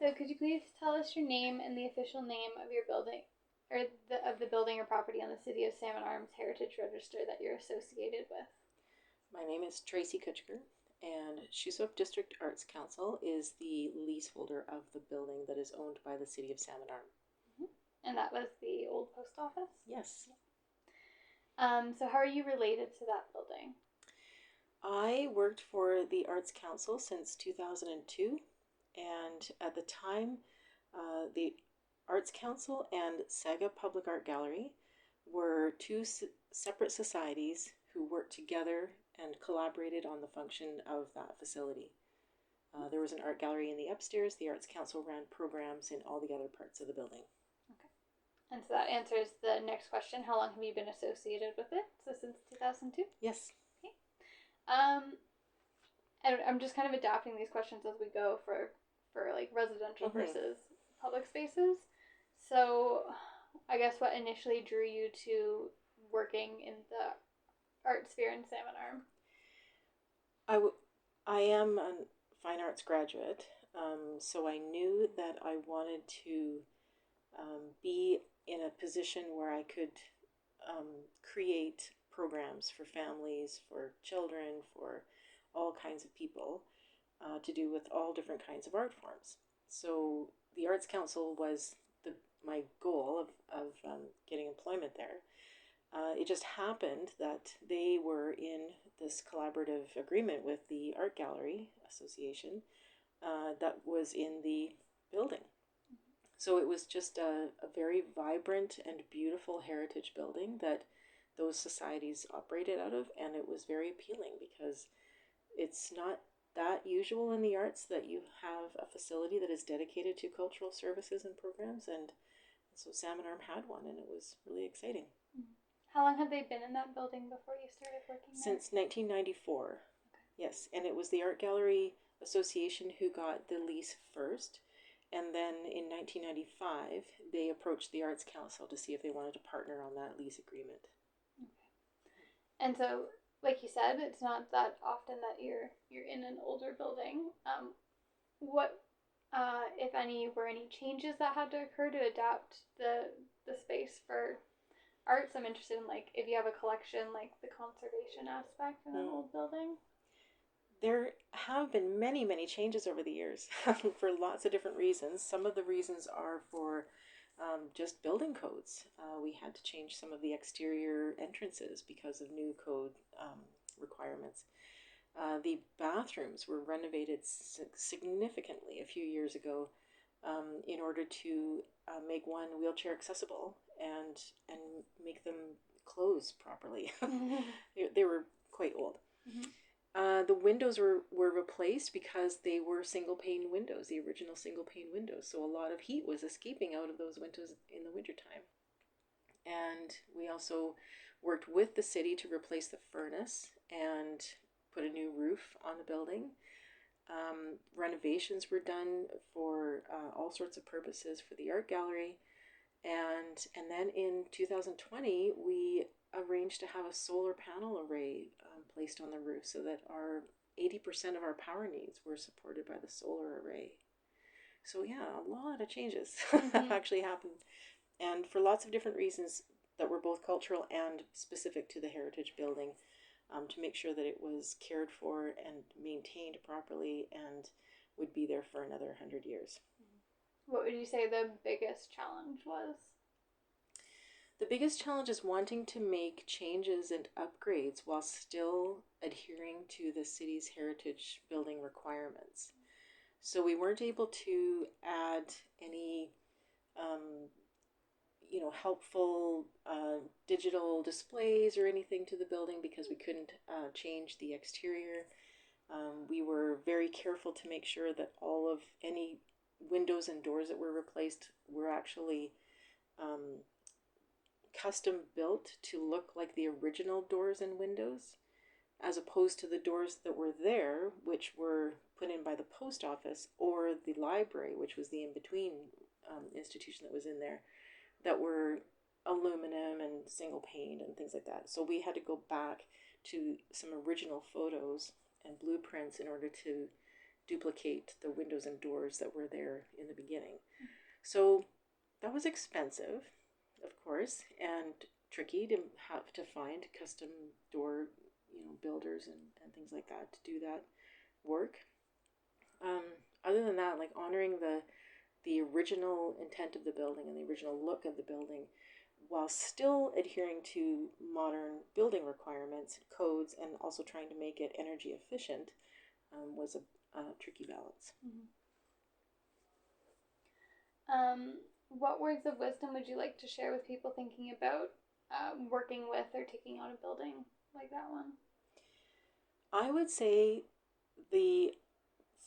So could you please tell us your name and the official name of your building, or of the building or property on the City of Salmon Arm's Heritage Register that you're associated with? My name is Tracey Kutschker, and Shuswap District Arts Council is the leaseholder of the building that is owned by the City of Salmon Arm. And that was the old post office? Yes. So how are you related to that building? I worked for the Arts Council since 2002, and at the time, the Arts Council and Saga Public Art Gallery were two separate societies who worked together and collaborated on the function of that facility. There was an art gallery in the upstairs. The Arts Council ran programs in all the other parts of the building. Okay. And so that answers the next question. How long have you been associated with it? So since 2002? Yes. Okay. And I'm just kind of adapting these questions as we go for like residential versus public spaces. So I guess what initially drew you to working in the art sphere in Salmon Arm? I am a fine arts graduate, so I knew that I wanted to be in a position where I could create programs for families, for children, for all kinds of people to do with all different kinds of art forms. So the Arts Council was my goal of getting employment there. It just happened that they were in this collaborative agreement with the Art Gallery Association that was in the building. So it was just a very vibrant and beautiful heritage building that those societies operated out of, and it was very appealing because it's not that usual in the arts that you have a facility that is dedicated to cultural services and programs, and so Salmon Arm had one, and it was really exciting. How long had they been in that building before you started working there? Since 1994. Okay. Yes, and it was the Art Gallery Association who got the lease first, and then in 1995 they approached the Arts Council to see if they wanted to partner on that lease agreement. Okay. And so, like you said, it's not that often that you're in an older building. What, if any, were any changes that had to occur to adapt the space for arts? I'm interested in, like, if you have a collection, like the conservation aspect in an old building. There have been many, many changes over the years for lots of different reasons. Some of the reasons are for just building codes. We had to change some of the exterior entrances because of new code requirements. The bathrooms were renovated significantly a few years ago in order to make one wheelchair accessible and make them close properly. They were quite old. The windows were replaced because they were single pane windows, the original single pane windows. So a lot of heat was escaping out of those windows in the wintertime. And we also worked with the city to replace the furnace and put a new roof on the building. Renovations were done for all sorts of purposes for the art gallery. And then in 2020, we arranged to have a solar panel array placed on the roof so that our 80% of our power needs were supported by the solar array. So yeah, a lot of changes have actually happened, and for lots of different reasons that were both cultural and specific to the heritage building, to make sure that it was cared for and maintained properly and would be there for another 100 years. What would you say the biggest challenge was? The biggest challenge is wanting to make changes and upgrades while still adhering to the city's heritage building requirements. So we weren't able to add any, helpful digital displays or anything to the building because we couldn't change the exterior. We were very careful to make sure that all of any windows and doors that were replaced were actually custom built to look like the original doors and windows, as opposed to the doors that were there, which were put in by the post office or the library, which was the in-between institution that was in there, that were aluminum and single pane and things like that. So we had to go back to some original photos and blueprints in order to duplicate the windows and doors that were there in the beginning. So that was expensive, of course, and tricky to have to find custom door, builders and things like that to do that work. Other than that, like honoring the original intent of the building and the original look of the building, while still adhering to modern building requirements, codes, and also trying to make it energy efficient, was a tricky balance. What words of wisdom would you like to share with people thinking about working with or taking on a building like that one? I would say the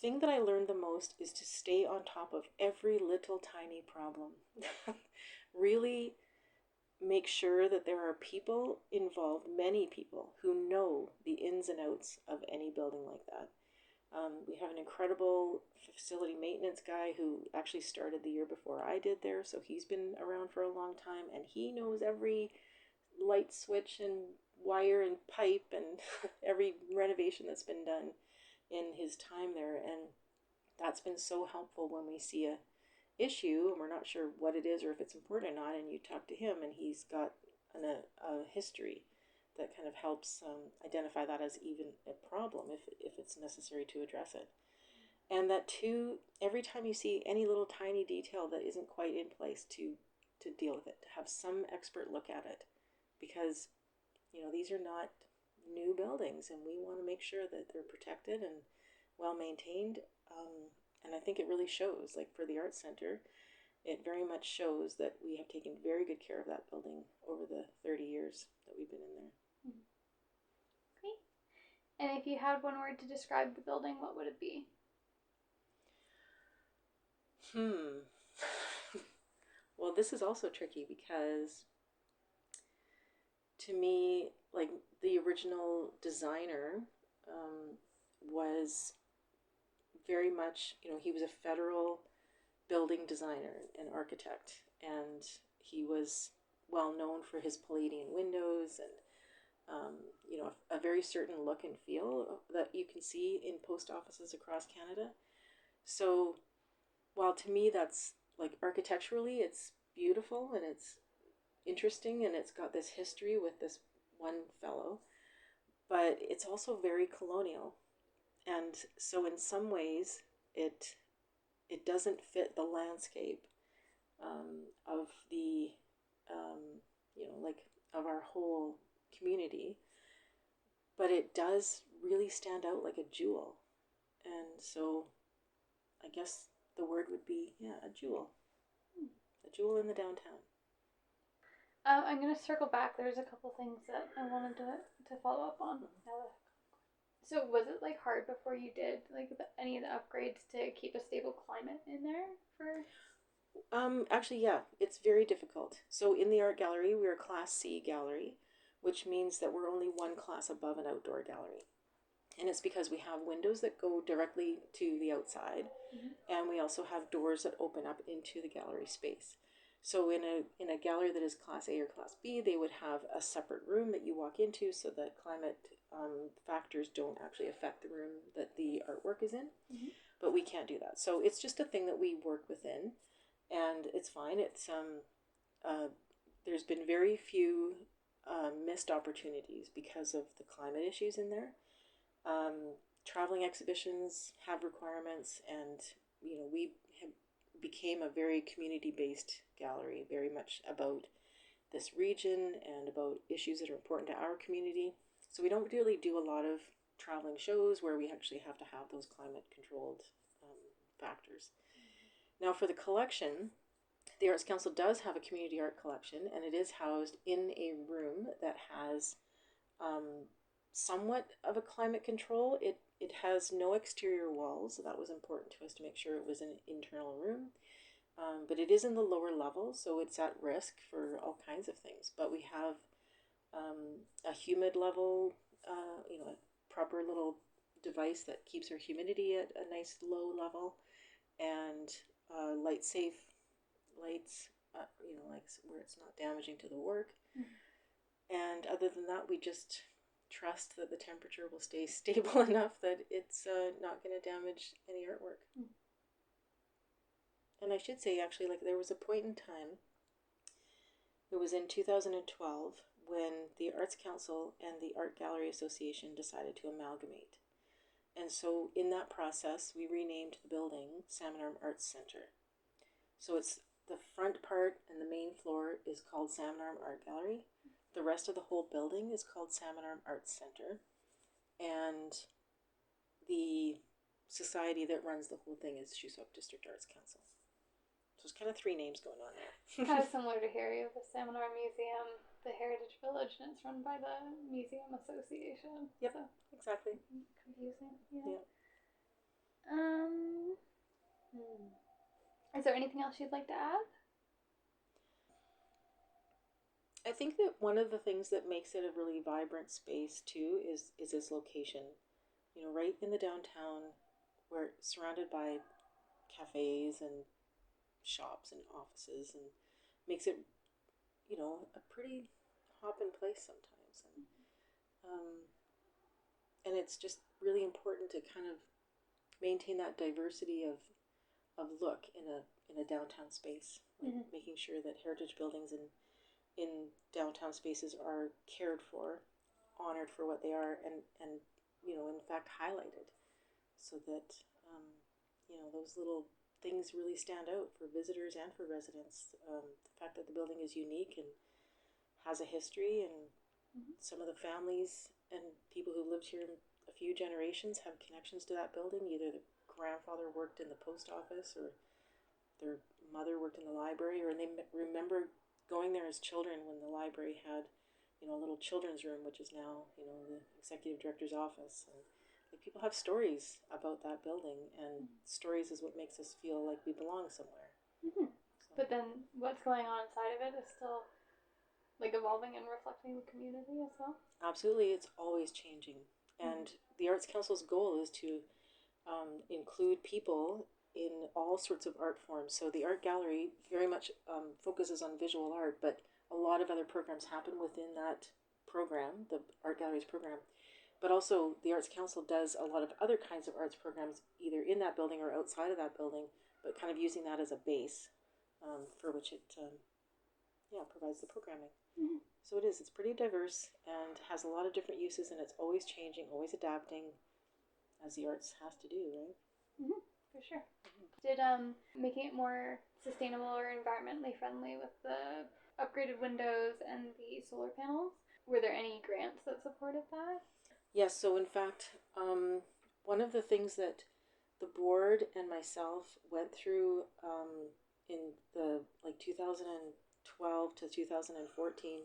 thing that I learned the most is to stay on top of every little tiny problem. Really make sure that there are people involved, many people, who know the ins and outs of any building like that. We have an incredible facility maintenance guy who actually started the year before I did there, so he's been around for a long time, and he knows every light switch and wire and pipe and every renovation that's been done in his time there, and that's been so helpful when we see a issue and we're not sure what it is or if it's important or not, and you talk to him and he's got a history that kind of helps identify that as even a problem if it's necessary to address it. And that too, every time you see any little tiny detail that isn't quite in place, to deal with it, to have some expert look at it, because these are not new buildings and we want to make sure that they're protected and well maintained. And I think it really shows, like for the Arts Center, it very much shows that we have taken very good care of that building over the 30 years that we've been in there. Great. And if you had one word to describe the building, what would it be? Well, this is also tricky because to me, like the original designer was very much, he was a federal building designer and architect, and he was well known for his Palladian windows and a very certain look and feel that you can see in post offices across Canada. So while to me that's like architecturally it's beautiful and it's interesting and it's got this history with this one fellow, but it's also very colonial. And so in some ways it doesn't fit the landscape of the like of our whole community, but it does really stand out like a jewel. And so I guess the word would be a jewel in the downtown. I'm going to circle back. There's a couple things that I wanted to follow up on. So was it like hard before you did like any of the upgrades to keep a stable climate in there for? Actually, yeah, it's very difficult. So in the art gallery, we're a Class C gallery, which means that we're only one class above an outdoor gallery. And it's because we have windows that go directly to the outside, and we also have doors that open up into the gallery space. So in a gallery that is Class A or Class B, they would have a separate room that you walk into so that climate factors don't actually affect the room that the artwork is in. But we can't do that. So it's just a thing that we work within, and it's fine. It's there's been very few missed opportunities because of the climate issues in there. Traveling exhibitions have requirements, and we became a very community-based gallery, very much about this region and about issues that are important to our community. So we don't really do a lot of traveling shows where we actually have to have those climate-controlled factors. Now for the collection, the Arts Council does have a community art collection, and it is housed in a room that has somewhat of a climate control. It has no exterior walls, so that was important to us to make sure it was an internal room. But it is in the lower level, so it's at risk for all kinds of things. But we have a humid level, a proper little device that keeps our humidity at a nice low level, and light safe lights, like where it's not damaging to the work. And other than that, we just trust that the temperature will stay stable enough that it's not going to damage any artwork. And I should say, actually, like there was a point in time, it was in 2012, when the Arts Council and the Art Gallery Association decided to amalgamate. And so in that process, we renamed the building Salmon Arm Arts Center. So it's the front part and the main floor is called Salmon Arm Art Gallery. The rest of the whole building is called Salmon Arm Arts Center. And the society that runs the whole thing is Shuswap District Arts Council. So there's kind of three names going on there. Kind of similar to Harry with the Salmon Arm Museum, the Heritage Village, and it's run by the Museum Association. Yep, so, exactly. Confusing. Yeah. Is there anything else you'd like to add? I think that one of the things that makes it a really vibrant space too is its location. You know, right in the downtown, where it's surrounded by cafes and shops and offices, and makes it, you know, a pretty hoppin' place sometimes. And it's just really important to kind of maintain that diversity of look in a downtown space, like making sure that heritage buildings in downtown spaces are cared for, honored for what they are, and you know, in fact, highlighted, so that you know, those little things really stand out for visitors and for residents. The fact that the building is unique and has a history, and some of the families and people who lived here a few generations have connections to that building. Either the grandfather worked in the post office, or their mother worked in the library, or they remember going there as children when the library had, you know, a little children's room, which is now, you know, the executive director's office. And like, people have stories about that building, and stories is what makes us feel like we belong somewhere. So. But then what's going on inside of it is still like evolving and reflecting the community as well. Absolutely, it's always changing. And the Arts Council's goal is to include people in all sorts of art forms. So the Art Gallery very much focuses on visual art, but a lot of other programs happen within that program, the Art Gallery's program. But also the Arts Council does a lot of other kinds of arts programs, either in that building or outside of that building, but kind of using that as a base for which it provides the programming. So it's pretty diverse and has a lot of different uses, and it's always changing, always adapting, as the arts has to do, right? For sure. Did making it more sustainable or environmentally friendly with the upgraded windows and the solar panels, were there any grants that supported that? Yes, so in fact, one of the things that the board and myself went through in the 2012 to 2014,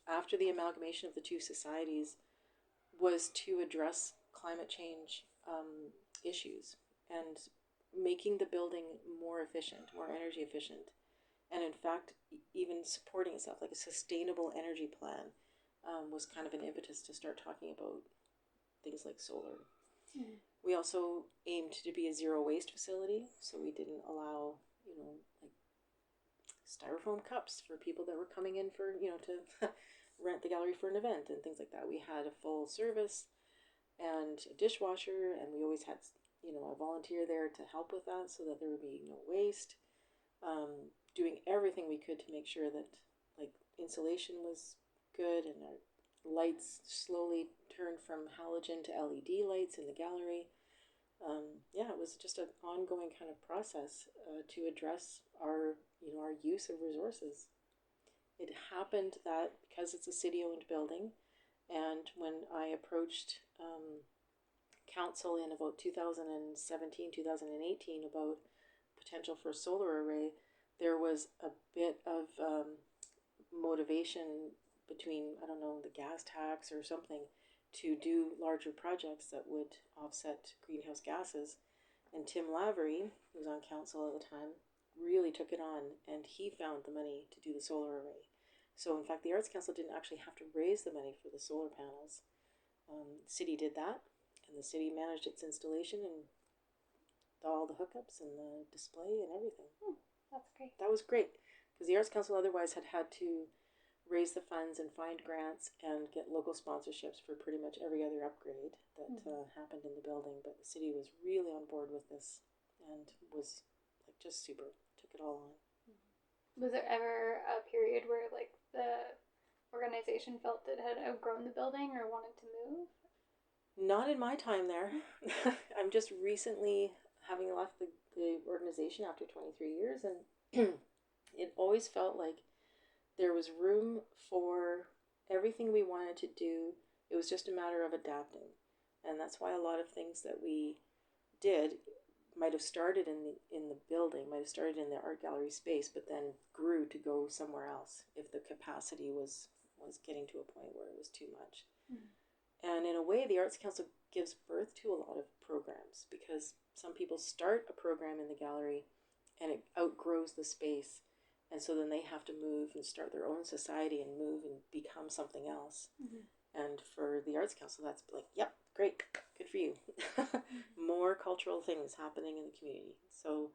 after the amalgamation of the two societies, was to address climate change issues and making the building more efficient, more energy efficient, and in fact even supporting itself, like a sustainable energy plan. Was kind of an impetus to start talking about things like solar. We also aimed to be a zero waste facility, so we didn't allow, you know, like styrofoam cups for people that were coming in for, you know, to rent the gallery for an event and things like that. We had a full service and a dishwasher, and we always had, you know, a volunteer there to help with that, so that there would be no waste. Doing everything we could to make sure that like insulation was good, and our lights slowly turned from halogen to LED lights in the gallery. It was just an ongoing kind of process to address our use of resources. It happened that because it's a city-owned building, and when I approached council in about 2017, 2018 about potential for a solar array, there was a bit of motivation between, I don't know, the gas tax or something, to do larger projects that would offset greenhouse gases. And Tim Lavery, who was on council at the time, really took it on, and he found the money to do the solar array. So in fact, the Arts Council didn't actually have to raise the money for the solar panels. The city did that, and the city managed its installation and all the hookups and the display and everything. That's great. That was great, because the Arts Council otherwise had to raise the funds and find grants and get local sponsorships for pretty much every other upgrade that happened in the building. But the city was really on board with this and was like just super, took it all on. Was there ever a period where like the organization felt it had outgrown the building or wanted to move? Not in my time there. I'm just recently having left the organization after 23 years, and it always felt like there was room for everything we wanted to do. It was just a matter of adapting. And that's why a lot of things that we did might have started in the building, might have started in the art gallery space, but then grew to go somewhere else if the capacity was getting to a point where it was too much. And in a way, the Arts Council gives birth to a lot of programs, because some people start a program in the gallery and it outgrows the space. And so then they have to move and start their own society and move and become something else. And for the Arts Council, that's like, yep, great, good for you. More cultural things happening in the community. So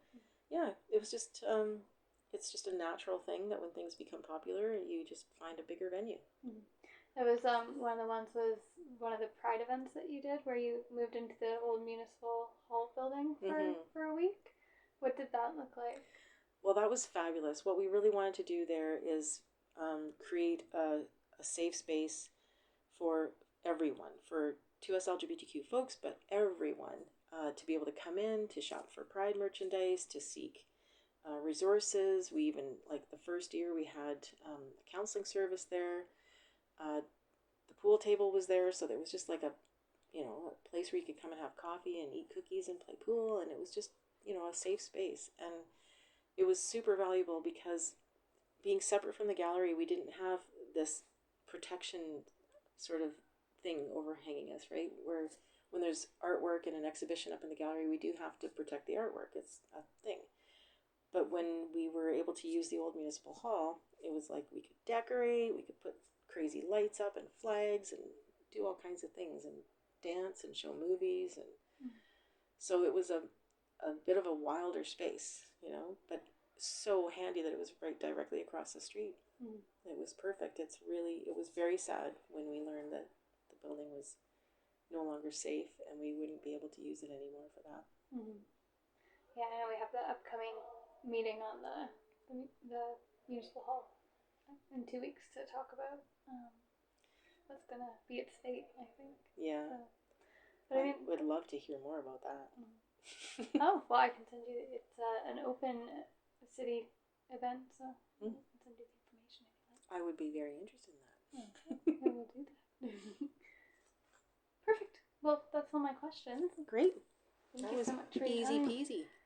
yeah, it was just, it's just a natural thing that when things become popular, you just find a bigger venue. It was one of the ones was one of the Pride events that you did, where you moved into the old municipal hall building for a week. What did that look like? Well, that was fabulous. What we really wanted to do there is create a safe space for everyone, to us LGBTQ folks, but everyone, to be able to come in, to shop for Pride merchandise, to seek resources. We even, like the first year, we had a counseling service there. The pool table was there, so there was just like a place where you could come and have coffee and eat cookies and play pool, and it was just, a safe space. And it was super valuable because being separate from the gallery, we didn't have this protection sort of thing overhanging us, right? Where when there's artwork and an exhibition up in the gallery, we do have to protect the artwork. It's a thing. But when we were able to use the old municipal hall, it was like we could decorate, we could put crazy lights up and flags and do all kinds of things and dance and show movies. And so it was a bit of a wilder space, but so handy that it was right directly across the street. It was perfect. It was very sad when we learned that the building was no longer safe and we wouldn't be able to use it anymore for that. Yeah, I know we have the upcoming meeting on the municipal hall in 2 weeks to talk about what's going to be its fate, I think. Yeah. So, but I would love to hear more about that. Oh, well, I can send you, it's an open city event, so I can send you the information if you like. I would be very interested in that. Okay, I will do that. Perfect. Well, that's all my questions. Great. Thank That you was so much for your easy time. peasy.